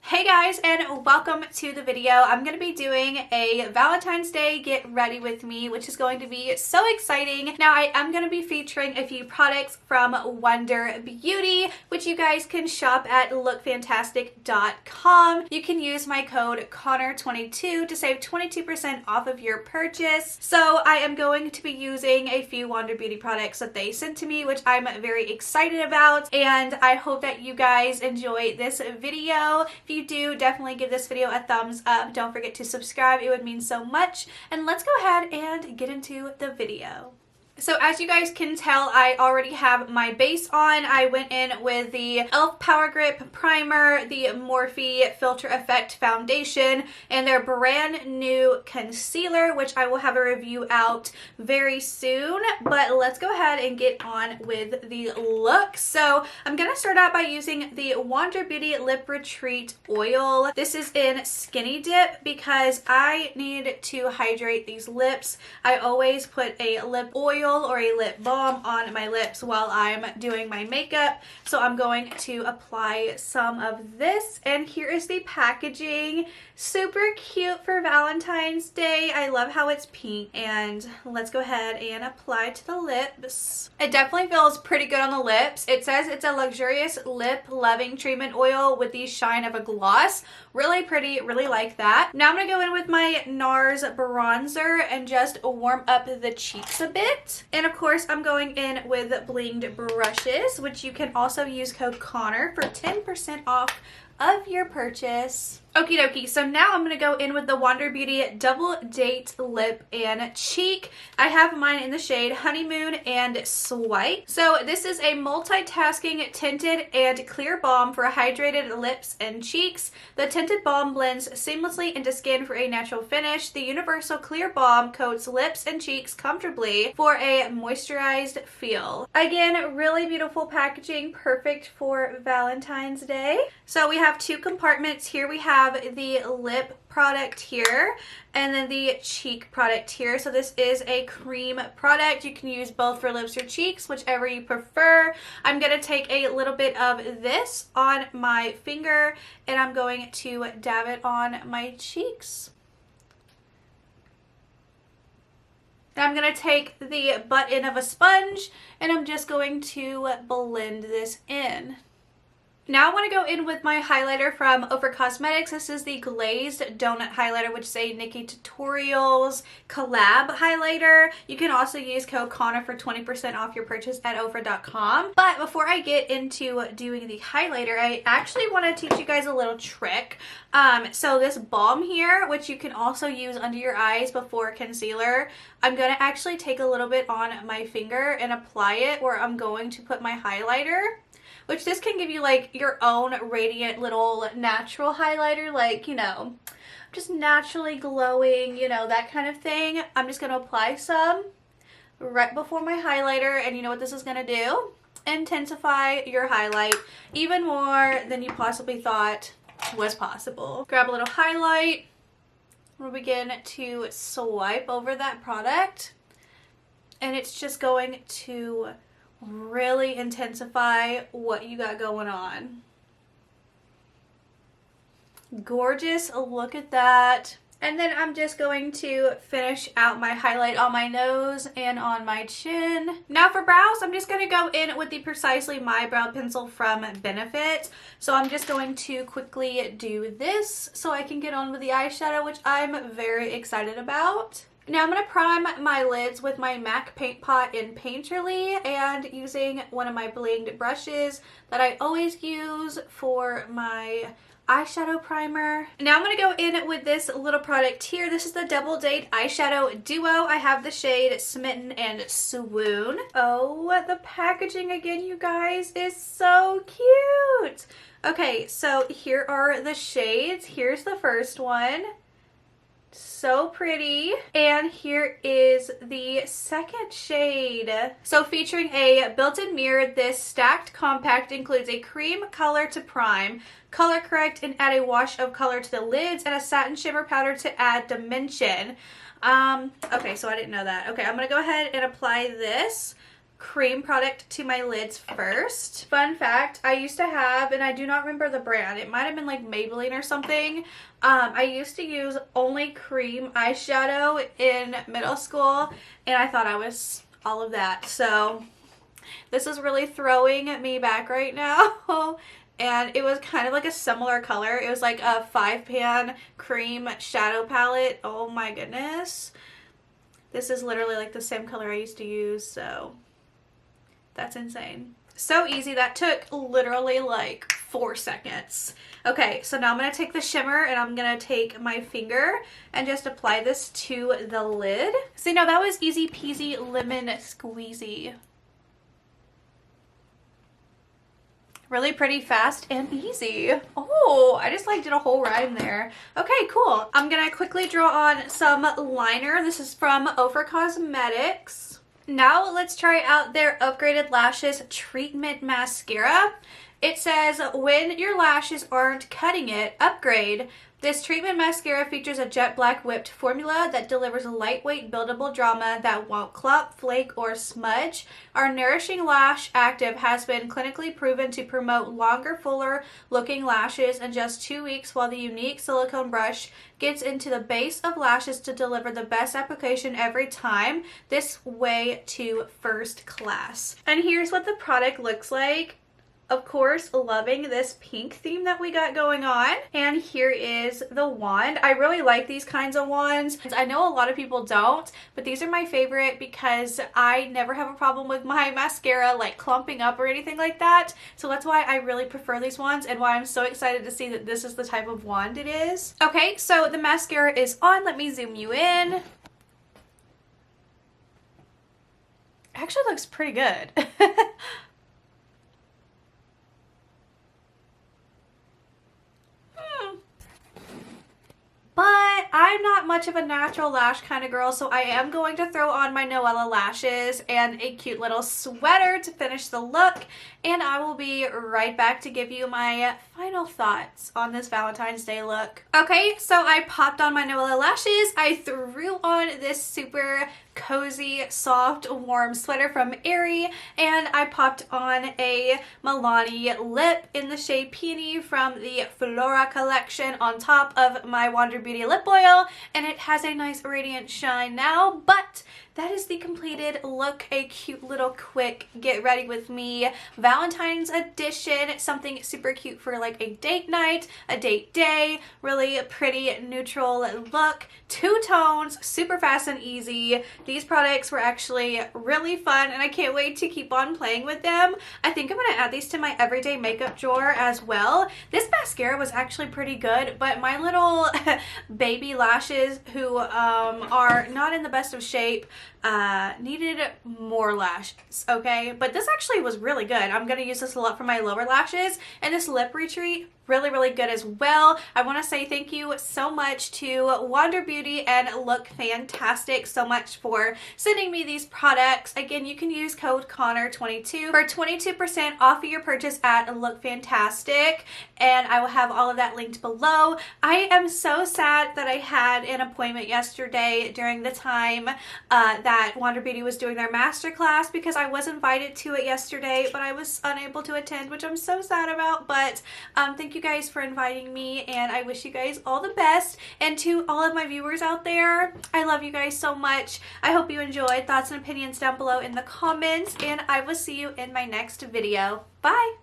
Hey guys, and welcome to the video. I'm going to be doing a Valentine's Day get ready with me, which is going to be so exciting. Now, I am going to be featuring a few products from Wonder Beauty, which you guys can shop at lookfantastic.com. You can use my code Connor22 to save 22% off of your purchase. So I am going to be using a few Wonder Beauty products that they sent to me, which I'm very excited about, and I hope that you guys enjoy this video. If you do, definitely give this video a thumbs up. Don't forget to subscribe. It would mean so much. And let's go ahead and get into the video. So as you guys can tell, I already have my base on. I went in with the e.l.f. Power Grip Primer, the Morphe Filter Effect Foundation, and their brand new concealer, which I will have a review out very soon. But let's go ahead and get on with the look. So I'm going to start out by using the Wonder Beauty Lip Retreat Oil. This is in Skinny Dip because I need to hydrate these lips. I always put a lip oil or a lip balm on my lips while I'm doing my makeup. So I'm going to apply some of this, and here is the packaging. Super cute for Valentine's Day. I love how it's pink, and let's go ahead and apply to the lips. It definitely feels pretty good on the lips. It says it's a luxurious lip loving treatment oil with the shine of a gloss. Really pretty, really like that. Now I'm gonna go in with my NARS bronzer and just warm up the cheeks a bit. And of course, I'm going in with blinged brushes, which you can also use code Connor for 10% off of your purchase. Okie dokie, so now I'm going to go in with the Wonder Beauty Double Date Lip and Cheek. I have mine in the shade Honeymoon and Swipe. So this is a multitasking tinted and clear balm for hydrated lips and cheeks. The tinted balm blends seamlessly into skin for a natural finish. The universal clear balm coats lips and cheeks comfortably for a moisturized feel. Again, really beautiful packaging, perfect for Valentine's Day. So we have two compartments here. We have the lip product here and then the cheek product here. So this is a cream product. You can use both for lips or cheeks, whichever you prefer. I'm going to take a little bit of this on my finger and I'm going to dab it on my cheeks. And I'm going to take the butt end of a sponge and I'm just going to blend this in. Now I want to go in with my highlighter from Ofra Cosmetics. This is the Glazed Donut Highlighter, which is a Nikki Tutorials collab highlighter. You can also use code Connor for 20% off your purchase at ofra.com. But before I get into doing the highlighter, I actually want to teach you guys a little trick. So this balm here, which you can also use under your eyes before concealer, I'm going to actually take a little bit on my finger and apply it where I'm going to put my highlighter. Which this can give you like your own radiant little natural highlighter, like, you know, just naturally glowing, you know, that kind of thing. I'm just going to apply some right before my highlighter, and you know what this is going to do? Intensify your highlight even more than you possibly thought was possible. Grab a little highlight. We'll begin to swipe over that product, and it's just going to really intensify what you got going on. Gorgeous, look at that. And then I'm just going to finish out my highlight on my nose and on my chin. Now for brows, I'm just going to go in with the Precisely My Brow Pencil from Benefit. So I'm just going to quickly do this so I can get on with the eyeshadow, which I'm very excited about. Now I'm going to prime my lids with my MAC Paint Pot in Painterly and using one of my blinged brushes that I always use for my eyeshadow primer. Now I'm going to go in with this little product here. This is the Double Date Eyeshadow Duo. I have the shade Smitten and Swoon. Oh, the packaging again, you guys, is so cute. Okay, so here are the shades. Here's the first one. So pretty. And here is the second shade. So featuring a built-in mirror, this stacked compact includes a cream color to prime, color correct and add a wash of color to the lids, and a satin shimmer powder to add dimension. Okay, so I didn't know that. Okay, I'm gonna go ahead and apply this cream product to my lids first. Fun fact, I used to have, and I do not remember the brand, it might have been like Maybelline or something. I used to use only cream eyeshadow in middle school, and I thought I was all of that. So this is really throwing me back right now. And it was kind of like a similar color. It was like a 5-pan cream shadow palette. Oh my goodness. This is literally like the same color I used to use, so that's insane. So easy. That took literally like 4 seconds. Okay, so now I'm going to take the shimmer and I'm going to take my finger and just apply this to the lid. See, now that was easy peasy lemon squeezy. Really pretty, fast, and easy. Oh, I just like did a whole rhyme there. Okay, cool. I'm gonna quickly draw on some liner. This is from Ofra Cosmetics. Now let's try out their Upgraded Lashes Treatment Mascara. It says, when your lashes aren't cutting it, upgrade. This treatment mascara features a jet black whipped formula that delivers a lightweight buildable drama that won't clump, flake, or smudge. Our Nourishing Lash Active has been clinically proven to promote longer, fuller looking lashes in just 2 weeks, while the unique silicone brush gets into the base of lashes to deliver the best application every time. This way to first class. And here's what the product looks like. Of course, loving this pink theme that we got going on. And here is the wand. I really like these kinds of wands. I know a lot of people don't, but these are my favorite because I never have a problem with my mascara like clumping up or anything like that. So that's why I really prefer these wands and why I'm so excited to see that this is the type of wand it is. Okay, so the mascara is on. Let me zoom you in. Actually looks pretty good. But I'm not much of a natural lash kind of girl, so I am going to throw on my Noella lashes and a cute little sweater to finish the look, and I will be right back to give you my final thoughts on this Valentine's Day look. Okay, so I popped on my Noella lashes. I threw on this super cozy, soft, warm sweater from Aerie, and I popped on a Milani lip in the shade Peony from the Flora collection on top of my Wander Beauty lip oil, and it has a nice radiant shine now. But that is the completed look, a cute little quick get ready with me Valentine's edition, something super cute for like a date night, a date day, really pretty neutral look, 2 tones, super fast and easy. These products were actually really fun and I can't wait to keep on playing with them. I think I'm going to add these to my everyday makeup drawer as well. This mascara was actually pretty good, but my little baby lashes who are not in the best of shape needed more lashes, okay? But this actually was really good. I'm going to use this a lot for my lower lashes, and this lip retreat, really good as well. I want to say thank you so much to Wander Beauty and Look Fantastic so much for sending me these products. Again, you can use code Connor22 for 22% off of your purchase at Look Fantastic, and I will have all of that linked below. I am so sad that I had an appointment yesterday during the time that Wander Beauty was doing their masterclass, because I was invited to it yesterday, but I was unable to attend, which I'm so sad about. But thank you guys for inviting me, and I wish you guys all the best. And to all of my viewers out there, I love you guys so much. I hope you enjoyed. Thoughts and opinions down below in the comments, and I will see you in my next video. Bye!